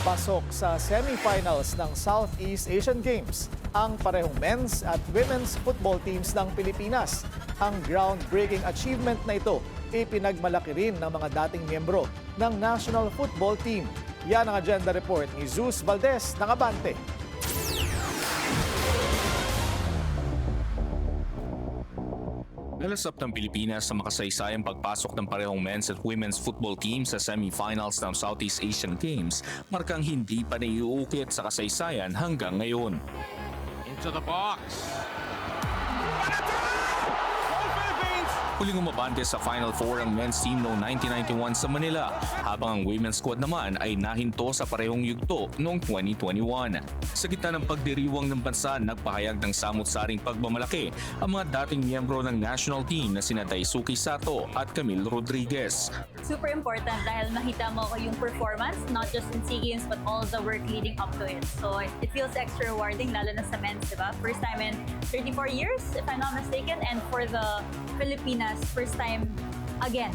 Pasok sa semifinals ng Southeast Asian Games ang parehong men's at women's football teams ng Pilipinas. Ang groundbreaking achievement na ito ipinagmalaki rin ng mga dating miyembro ng National Football Team. Yan ang agenda report ni Zeus Valdez ng Abante. Nalasap ng Pilipinas sa makasaysayang pagpasok ng parehong men's at women's football team sa semifinals ng Southeast Asian Games, markang hindi pa naiuukit sa kasaysayan hanggang ngayon. Into the box. Huling umabante sa Final Four ang men's team noong 1991 sa Manila, habang ang women's squad naman ay nahinto sa parehong yugto noong 2021. Sa gitna ng pagdiriwang ng bansa, nagpahayag ng samut-saring pagmamalaki ang mga dating miyembro ng national team na sina Daisuke Sato at Camille Rodriguez. Super important dahil makita mo yung performance, not just in SEA Games but all the work leading up to it. So it feels extra rewarding, lalo na sa men's, diba? First time in 34 years, if I'm not mistaken, and for the Filipinas, first time again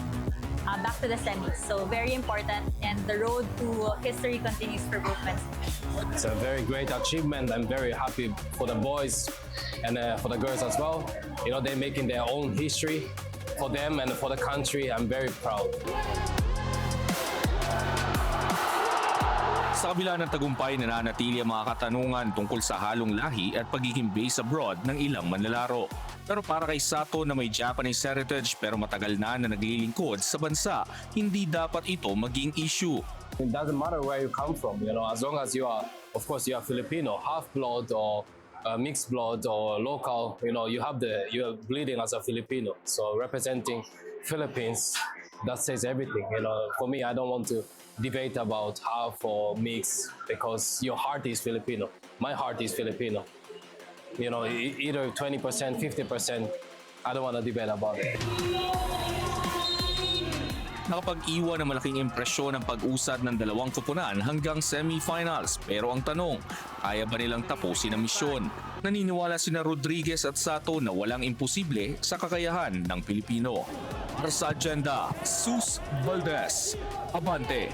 back to the semis. So very important, and the road to history continues for both men's. It's a very great achievement. I'm very happy for the boys and for the girls as well. You know, they're making their own history for them and for the country. I'm very proud. Sa kabila ng tagumpay, nananatili ang mga katanungan tungkol sa halong lahi at pagiging based abroad ng ilang manlalaro. Pero para kay Sato na may Japanese heritage pero matagal na naglilingkod sa bansa, hindi dapat ito maging issue. It doesn't matter where you come from, you know, as long as you are, of course, you are Filipino, half blood or mixed blood or local, you know, you're bleeding as a Filipino. So representing Philippines, that says everything. You know, for me, I don't want to debate about half or mix because your heart is Filipino. My heart is Filipino. You know, either 20%, 50%, I don't want to debate about it. Nakapag-iwan ng malaking impresyon ang pag-usad ng dalawang kupunan hanggang semifinals. Pero ang tanong, kaya ba nilang tapusin ang misyon? Naniniwala sina Rodriguez at Sato na walang imposible sa kakayahan ng Pilipino. Para sa agenda, Zeus Valdez, Abante.